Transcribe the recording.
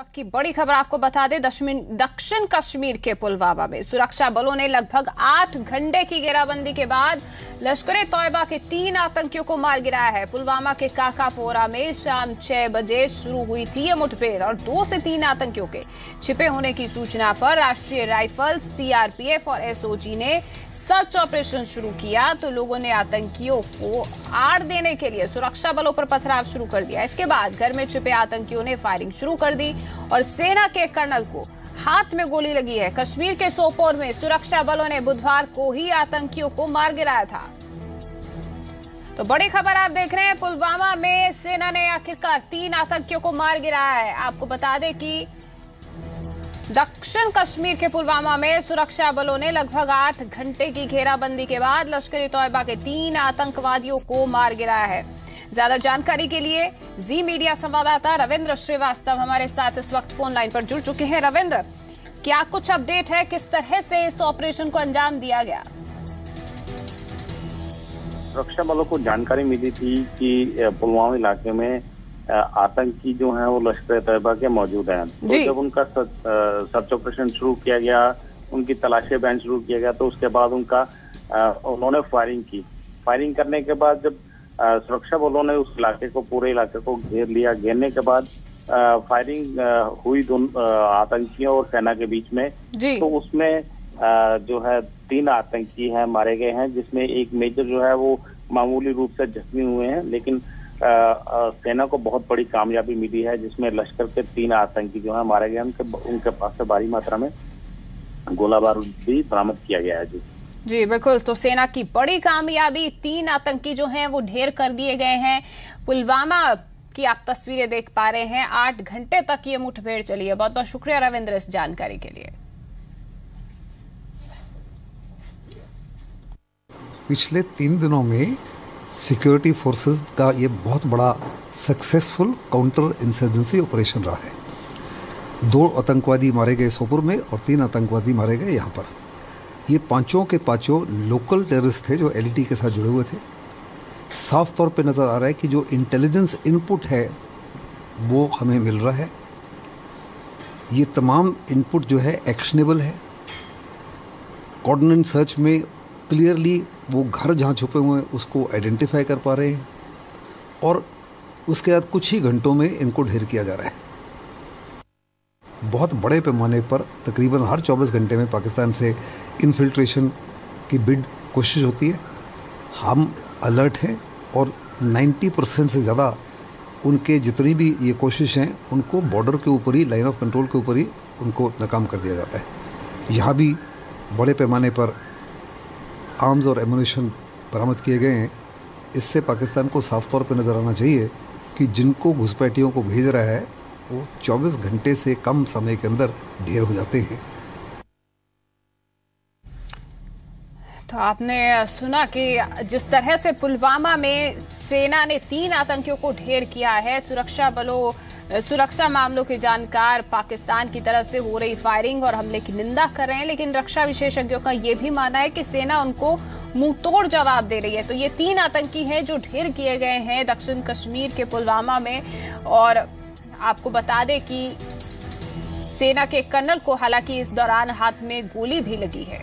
वक्त की बड़ी खबर आपको बता दें, दक्षिण कश्मीर के पुलवामा में सुरक्षा बलों ने लगभग 8 घंटे की घेराबंदी के बाद लश्कर-ए-तौयबा के 3 आतंकियों को मार गिराया है। पुलवामा के काकापोरा में शाम 6 बजे शुरू हुई थी ये मुठभेड़ और 2 से 3 आतंकियों के छिपे होने की सूचना पर राष्ट्रीय राइफल्स, सीआरपीएफ और एसओजी ने सर्च ऑपरेशन शुरू किया तो लोगों ने आतंकियों को आड़ देने के लिए सुरक्षा बलों पर पथराव शुरू कर दिया। इसके बाद घर में छिपे आतंकियों ने फायरिंग शुरू कर दी और सेना के कर्नल को हाथ में गोली लगी है। कश्मीर के सोपोर में सुरक्षा बलों ने बुधवार को ही आतंकियों को मार गिराया था। तो बड़ी खबर आप देख रहे हैं, पुलवामा में सेना ने आखिरकार 3 आतंकियों को मार गिराया है। आपको बता दें कि दक्षिण कश्मीर के पुलवामा में सुरक्षा बलों ने लगभग 8 घंटे की घेराबंदी के बाद लश्कर-ए-तौयबा के 3 आतंकवादियों को मार गिराया है। ज्यादा जानकारी के लिए जी मीडिया संवाददाता रविंद्र श्रीवास्तव हमारे साथ इस वक्त फोन लाइन पर जुड़ चुके हैं। रविंद्र, क्या कुछ अपडेट है, किस तरह से इस ऑपरेशन को अंजाम दिया गया? सुरक्षा बलों को जानकारी मिली थी कि पुलवामा इलाके में आतंकी जो हैं वो लश्कर-ए-तौयबा के मौजूद हैं। तो जब उनका सर्च ऑपरेशन शुरू किया गया, उनकी तलाशी अभियान शुरू किया गया, तो उसके बाद उन्होंने फायरिंग की। फायरिंग करने के बाद जब सुरक्षा बलों ने उस इलाके को, पूरे इलाके को घेर लिया, घेरने के बाद फायरिंग हुई दोनों आतंकियों और सेना के बीच में। तो उसमें जो है 3 आतंकी हैं मारे गए हैं, जिसमें एक मेजर जो है वो मामूली रूप से जख्मी हुए हैं, लेकिन सेना को बहुत बड़ी कामयाबी मिली है, जिसमें लश्कर के 3 आतंकी जो है मारे गए। उनके पास से भारी मात्रा में गोला बारूद भी बरामद किया गया है। जी बिल्कुल, तो सेना की बड़ी कामयाबी, 3 आतंकी जो हैं वो ढेर कर दिए गए हैं। पुलवामा की आप तस्वीरें देख पा रहे हैं, 8 घंटे तक ये मुठभेड़ चली है। बहुत बहुत शुक्रिया रविंद्र इस जानकारी के लिए। पिछले 3 दिनों में सिक्योरिटी फोर्सेस का ये बहुत बड़ा सक्सेसफुल काउंटर इंसर्जेंसी ऑपरेशन रहा है। 2 आतंकवादी मारे गए सोपुर में और 3 आतंकवादी मारे गए यहाँ पर। ये पांचों के पांचों लोकल टेररिस्ट थे जो एलईटी के साथ जुड़े हुए थे। साफ तौर पे नज़र आ रहा है कि जो इंटेलिजेंस इनपुट है वो हमें मिल रहा है। ये तमाम इनपुट जो है एक्शनेबल है। कोऑर्डिनेट सर्च में क्लियरली वो घर जहाँ छुपे हुए हैं उसको आइडेंटिफाई कर पा रहे हैं और उसके बाद कुछ ही घंटों में इनको ढेर किया जा रहा है। बहुत बड़े पैमाने पर तकरीबन हर 24 घंटे में पाकिस्तान से इन्फिल्ट्रेशन की बिड कोशिश होती है। हम अलर्ट हैं और 90% से ज़्यादा उनके जितनी भी ये कोशिश हैं उनको बॉर्डर के ऊपर ही, लाइन ऑफ कंट्रोल के ऊपर ही उनको नाकाम कर दिया जाता है। यहाँ भी बड़े पैमाने पर आर्म्स और एमुनिशन बरामद किए गए हैं। इससे पाकिस्तान को साफ तौर पर नज़र आना चाहिए कि जिनको घुसपैठियों को भेज रहा है वो 24 घंटे से कम समय के अंदर ढेर हो जाते हैं। तो आपने सुना कि जिस तरह से पुलवामा में सेना ने 3 आतंकियों को ढेर किया है। सुरक्षा मामलों के जानकार पाकिस्तान की तरफ से हो रही फायरिंग और हमले की निंदा कर रहे हैं, लेकिन रक्षा विशेषज्ञों का यह भी मानना है कि सेना उनको मुंहतोड़ जवाब दे रही है। तो ये 3 आतंकी हैं जो ढेर किए गए हैं दक्षिण कश्मीर के पुलवामा में। और आपको बता दें कि सेना के कर्नल को हालांकि इस दौरान हाथ में गोली भी लगी है।